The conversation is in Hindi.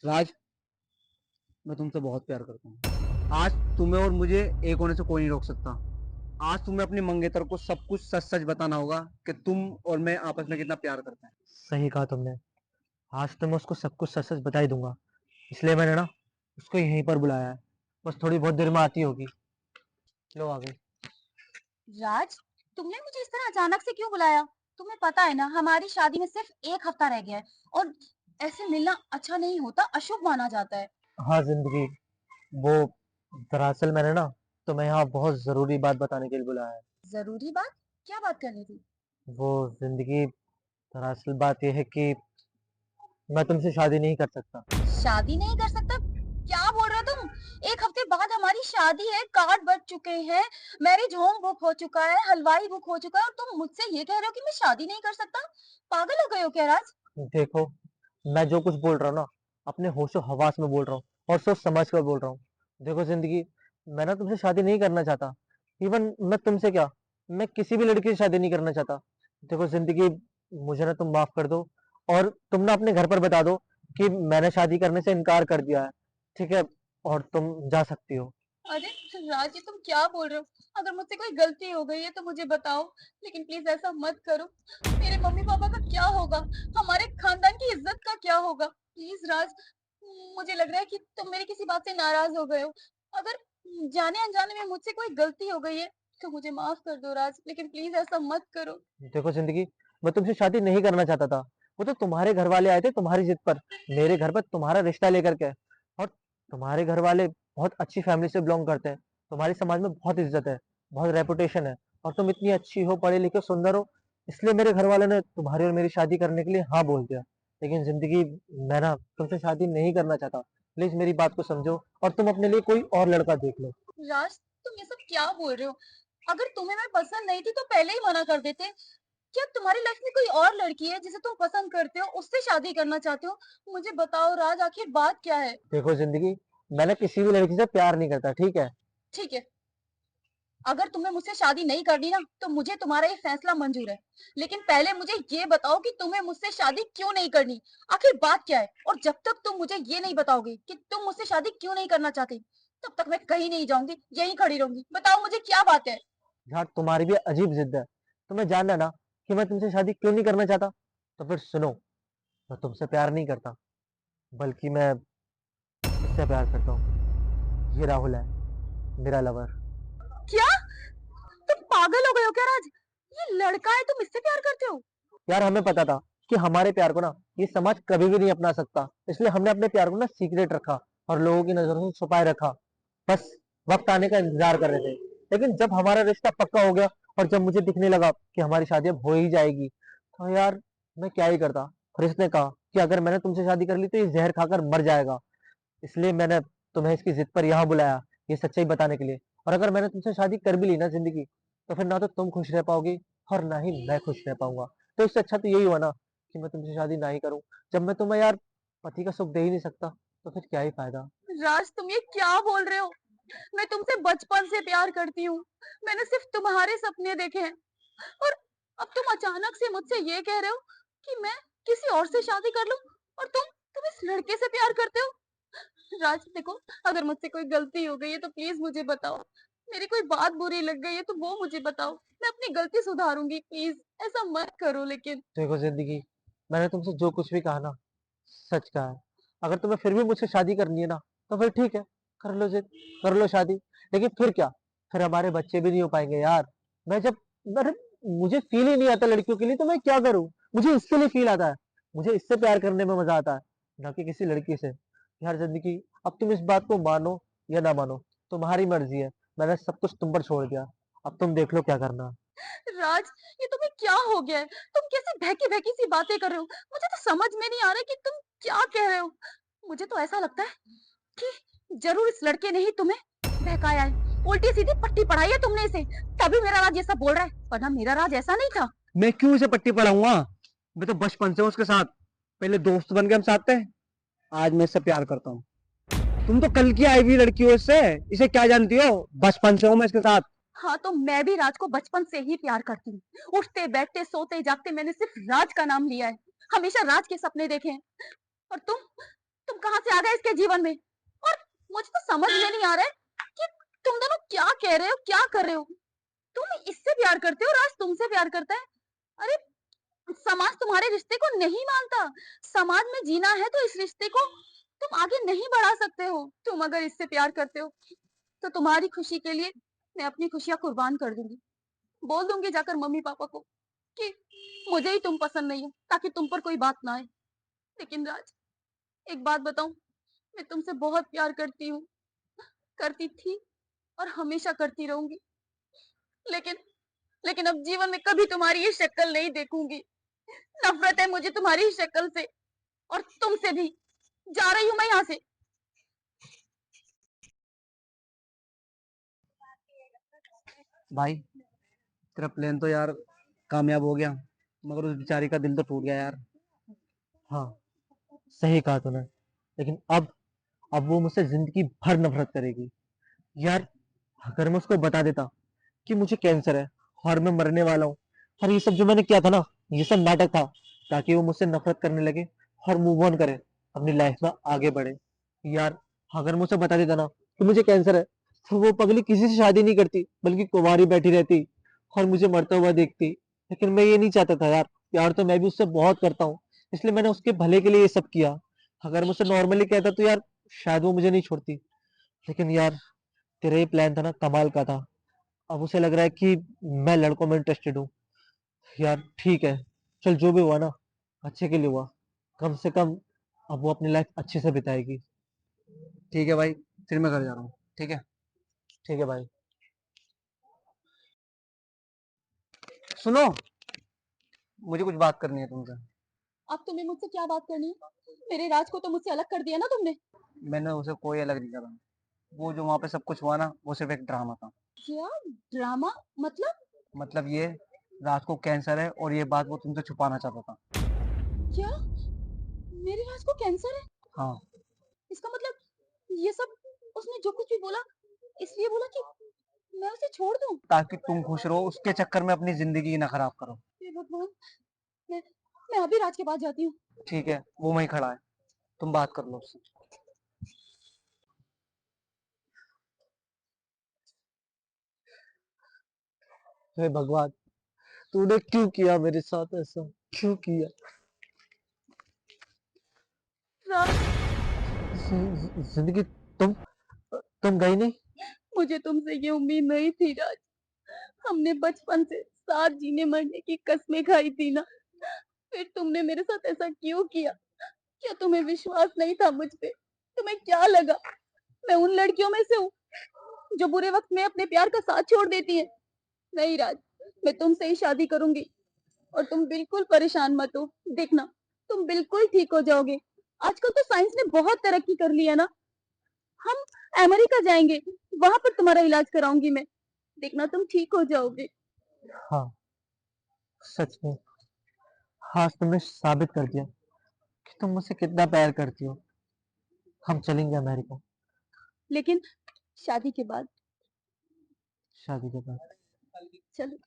राज, मैं तुमसे बहुत प्यार करता हूँ। आज तुम्हें और मुझे एक होने से कोई नहीं रोक सकता। आज तुम्हें अपनी मंगेतर को सब कुछ सच सच बताना होगा कि तुम और मैं आपस में कितना प्यार करते हैं। सही कहा तुमने। आज तो मैं उसको सब कुछ सच सच बता ही दूंगा। इसलिए मैंने ना उसको यहीं पर बुलाया है। बस थोड़ी बहुत देर में आती होगी। लो आ गई। राज, तुमने मुझे इस तरह अचानक से क्यों बुलाया? तुम्हें पता है ना, हमारी शादी में सिर्फ एक हफ्ता रह गया है और ऐसे मिलना अच्छा नहीं होता, अशुभ माना जाता है। हाँ जिंदगी, वो दरअसल मैंने ना तुम्हें यहाँ बहुत जरूरी बात बताने के लिए बुलाया है। जरूरी बात? क्या बात करनी थी? वो जिंदगी, दरअसल बात यह है कि मैं तुमसे शादी नहीं कर सकता। शादी नहीं कर सकता? क्या बोल रहे हो तुम? एक हफ्ते बाद हमारी शादी है, कार्ड बच चुके हैं, मैरिज होम बुक हो चुका है, हलवाई बुक हो चुका है और तुम मुझसे ये कह रहे हो कि मैं शादी नहीं कर सकता? पागल हो गए हो क्या राज? देखो, मैं जो कुछ बोल रहा हूँ ना, अपने होशो हवास में बोल रहा हूँ और सोच समझ कर बोल रहा हूँ। देखो जिंदगी, मैं ना तुमसे शादी नहीं करना चाहता। इवन मैं तुमसे क्या, मैं किसी भी लड़की से शादी नहीं करना चाहता। देखो जिंदगी, मुझे ना तुम माफ कर दो और तुम ना अपने घर पर बता दो कि मैंने शादी करने से इनकार कर दिया है। ठीक है? और तुम जा सकती हो। अरे राज, ये तुम क्या बोल रहे हो? अगर मुझसे कोई गलती हो गई है तो मुझे बताओ, लेकिन प्लीज ऐसा मत करो। मेरे मम्मी पापा का क्या होगा? हमारे खानदान की इज्जत का क्या होगा? प्लीज राज, मुझे लग रहा है कि तुम मेरी किसी बात से नाराज हो गए हो। अगर जाने अनजाने में मुझसे कोई गलती हो गई है तो मुझे माफ कर दो राज, लेकिन प्लीज ऐसा मत करो। देखो जिंदगी, मैं तुमसे शादी नहीं करना चाहता था। वो तो तुम्हारे घर वाले आए थे तुम्हारी जिद पर, मेरे घर पर तुम्हारा रिश्ता लेकर के। और तुम्हारे घर वाले बहुत अच्छी फैमिली से बिलोंग करते हैं। तुम्हारी समाज में बहुत इज्जत है, बहुत रेपुटेशन है। और तुम इतनी अच्छी हो, पढ़े लिखे, सुंदर हो। इसलिए मेरे घर वाले ने तुम्हारी और मेरी शादी करने के लिए हाँ बोल दिया। लेकिन जिंदगी, मैं ना तुमसे शादी नहीं करना चाहता। प्लीज मेरी बात को समझो और तुम अपने लिए कोई और लड़का देख लो। राज, तुम ये सब क्या बोल रहे हो? अगर तुम्हें मैं पसंद नहीं थी तो पहले ही मना कर देते। क्या तुम्हारी लाइफ में कोई और लड़की है जिसे तुम पसंद करते हो, उससे शादी करना चाहते हो? मुझे बताओ राज, आखिर बात क्या है? देखो जिंदगी, मैं ना किसी भी लड़की से प्यार नहीं करता, ठीक है? ठीक है, अगर तुम्हें मुझसे शादी नहीं करनी ना तो मुझे तुम्हारा ये फैसला मंजूर है, लेकिन पहले मुझे ये बताओ कि तुम्हें मुझसे शादी क्यों नहीं करनी। आखिर बात क्या है? और जब तक तुम मुझे ये नहीं बताओगे कि तुम मुझसे शादी क्यों नहीं करना चाहते, तब तक मैं कहीं नहीं जाऊंगी, यहीं खड़ी रहूंगी। बताओ मुझे क्या बात है? यार तुम्हारी भी अजीब जिद है। तुम्हें जानना है ना कि मैं तुमसे शादी क्यों नहीं करना चाहता? तो फिर सुनो, मैं तुमसे प्यार नहीं करता, बल्कि मैं इससे प्यार करता हूँ। ये राहुल है, मेरा लवर। क्या? तुम पागल हो गए हो क्या राज? ये लड़का है, तुम इससे प्यार करते हो? यार हमें पता था कि हमारे प्यार को ना ये समाज कभी भी नहीं अपना सकता, इसलिए हमने अपने प्यार को ना सीक्रेट रखा और लोगों की नजरों से छुपाए रखा। बस वक्त आने का इंतजार कर रहे थे। लेकिन जब हमारा रिश्ता पक्का हो गया और जब मुझे दिखने लगा कि हमारी शादी अब हो ही जाएगी, तो यार मैं क्या ही करता। फिर इसने कहा कि अगर मैंने तुमसे शादी कर ली तो ये जहर खाकर मर जाएगा। इसलिए मैंने तुम्हें इसकी जिद पर यहाँ बुलाया, ये सच्चाई बताने के लिए। और अगर मैंने तुमसे शादी कर भी ली ना जिंदगी, तो फिर ना तो तुम खुश रह पाओगी और ना ही मैं खुश रह पाऊंगा। तो इससे अच्छा तो यही हुआ ना कि मैं तुमसे शादी ना ही करूं। जब मैं तुम्हें यार पति का सुख दे ही नहीं सकता, तो फिर क्या ही फायदा। राज, तुम ये क्या बोल रहे हो? मैं तुमसे बचपन से प्यार करती हूँ, मैंने सिर्फ तुम्हारे सपने देखे हैं, और अब तुम अचानक से मुझसे ये कह रहे हो कि मैं किसी और से शादी कर लूं? और तुम इस लड़के से प्यार करते हो? राज देखो, अगर मुझसे कोई गलती हो गई है तो प्लीज मुझे बताओ। मेरी कोई बात बुरी लग गई है तो वो मुझे बताओ, मैं अपनी गलती सुधारूंगी। प्लीज ऐसा मत करो लेकिन। देखो जिंदगी, मैंने तुमसे जो कुछ भी कहा ना, सच कहा है। अगर तुम्हें फिर भी मुझसे शादी करनी है ना, तो फिर ठीक है, कर लो जिद, कर लो शादी। लेकिन फिर क्या, फिर हमारे बच्चे भी नहीं हो पाएंगे यार। मैं जब अरे, मुझे फील ही नहीं आता लड़कियों के लिए, तो मैं क्या करूं? मुझे इसके लिए फील आता है। मुझे इससे प्यार करने में मजा आता है, ना कि किसी लड़की से। यार जिंदगी, अब तुम इस बात को मानो या ना मानो, तुम्हारी मर्जी है। मैंने सब कुछ तुम पर छोड़ दिया। अब तुम देख लो क्या करना है। राज, ये तुम्हें क्या हो गया है? तुम कैसी बहकी बहकी सी बातें कर रहे हो? मुझे तो समझ में नहीं आ रहा है कि तुम क्या कह रहे हो। मुझे तो ऐसा लगता है कि जरूर इस लड़के ने ही तुम्हें बहकाया है, उल्टी सीधी पट्टी पढ़ाई है तुमने इसे, तभी मेरा राज ऐसा बोल रहा है, वरना मेरा राज ऐसा नहीं था। मैं क्यों इसे पट्टी पढ़ाऊंगा? मैं तो बचपन से हूं उसके साथ। पहले दोस्त बन के हम साथ थे। आज मैं इससे प्यार करता हूँ। तुम तो कल की आई हुई लड़की हो इससे। इसे क्या जानती हो? बचपन से हूं मैं इसके साथ। हाँ, तो मैं भी राज को बचपन से ही प्यार करती हूँ। उठते बैठते सोते जागते मैंने सिर्फ राज का नाम लिया है, हमेशा राज के सपने देखे हैं। और तुम तुम कहाँ से आ गए इसके जीवन में? और मुझे तो समझ में नहीं आ रहा है कि तुम दोनों क्या कह रहे हो, क्या कर रहे हो? तुम इससे प्यार करते हो और आज तुमसे प्यार करता है। अरे समाज तुम्हारे रिश्ते को नहीं मानता। समाज में जीना है तो इस रिश्ते को तुम आगे नहीं बढ़ा सकते हो। तुम अगर इससे प्यार करते हो तो तुम्हारी खुशी के लिए मैं अपनी खुशियां कुर्बान कर दूंगी। बोल दूंगी जाकर मम्मी पापा को कि मुझे ही तुम पसंद नहीं हो, ताकि तुम पर कोई बात ना आए। लेकिन राज, एक बात बताऊं, मैं तुमसे बहुत प्यार करती हूँ, करती थी और हमेशा करती रहूंगी। लेकिन लेकिन अब जीवन में कभी तुम्हारी ये शक्ल नहीं देखूंगी। नफरत है मुझे तुम्हारी इस शक्ल से और तुमसे भी। जा रही हूँ मैं यहाँ से। भाई तेरा प्लान तो यार कामयाब हो गया, मगर उस बेचारी का दिल तो टूट गया यार। हाँ, सही कहा तूने। लेकिन अब वो मुझसे जिंदगी भर नफरत करेगी। यार, अगर मैं उसको बता देता कि मुझे कैंसर है और मैं मरने वाला हूँ, और ये सब जो मैंने किया था ना, ये सब नाटक था, ताकि वो मुझसे नफरत करने लगे और मूव ऑन करे, अपनी लाइफ में आगे बढ़े। यार, अगर मुझे बता देता ना कि मुझे कैंसर है, तो वो पगली किसी से शादी नहीं करती, बल्कि कुंवारी बैठी रहती और मुझे मरता हुआ देखती। लेकिन मैं ये नहीं चाहता था यार। प्यार तो मैं भी उससे बहुत करता हूँ, इसलिए मैंने उसके भले के लिए ये सब किया। अगर मुझसे नॉर्मली कहता तो यार शायद वो मुझे नहीं छोड़ती। लेकिन यार, तेरा ये प्लान था ना, कमाल का था। अब उसे लग रहा है कि मैं लड़कों में इंटरेस्टेड हूँ। यार ठीक है, चल जो भी हुआ ना, अच्छे के लिए हुआ। कम से कम अब वो अपनी लाइफ अच्छे से बिताएगी। ठीक है भाई, फिर मैं घर जा रहा हूँ। ठीक है। ठीक है भाई। सुनो, मुझे कुछ बात करनी है तुमसे। अब तुम्हें मुझसे क्या बात करनी है? मेरे राज को तो मुझसे अलग कर दिया ना तुमने। मैंने उसे कोई अलग नहीं करा। वो जो वहां पे सब कुछ हुआ ना, वो सिर्फ एक ड्रामा था। क्या ड्रामा? मतलब? मतलब ये, रात को कैंसर है और ये बात वो तुमसे छुपाना चाहता था। क्या मेरे राज को कैंसर है? हाँ। इसका मतलब ये सब उसने जो कुछ भी बोला, इसलिए बोला कि मैं उसे छोड़ दूं? ताकि तुम खुश रहो, उसके चक्कर में अपनी जिंदगी ना खराब करो। हे भगवान, मैं मैं अभी राज के पास जाती हूँ। ठीक है, वो वहीं खड़ा है, तुम बात कर लो उससे। हे भगवान, तूने क्यों किया मेरे साथ ऐसा? क्यों किया? राज, जिंदगी, तुम गई नहीं? मुझे तुमसे ये उम्मीद नहीं थी राज। हमने बचपन से साथ जीने मरने की कस्में खाई थी ना, फिर तुमने मेरे साथ ऐसा क्यों किया? क्या तुम्हें विश्वास नहीं था मुझ पे? तुम्हें क्या लगा मैं उन लड़कियों में से हूँ जो बुरे वक्त में अपने प्यार का साथ छोड़ देती है? नहीं राज, मैं तुमसे ही शादी करूंगी। और तुम बिल्कुल परेशान मत हो, देखना तुम बिल्कुल ठीक हो जाओगे। आजकल तो साइंस ने बहुत तरक्की कर ली है ना। हम अमेरिका जाएंगे, वहां पर तुम्हारा इलाज कराऊंगी मैं। देखना तुम ठीक हो जाओगे। हाँ, सच में। आज तुमने साबित कर दिया कि तुम मुझसे कितना प्यार करती हो। हम चलेंगे अमेरिका, लेकिन शादी के बाद। शादी के बाद। चलो।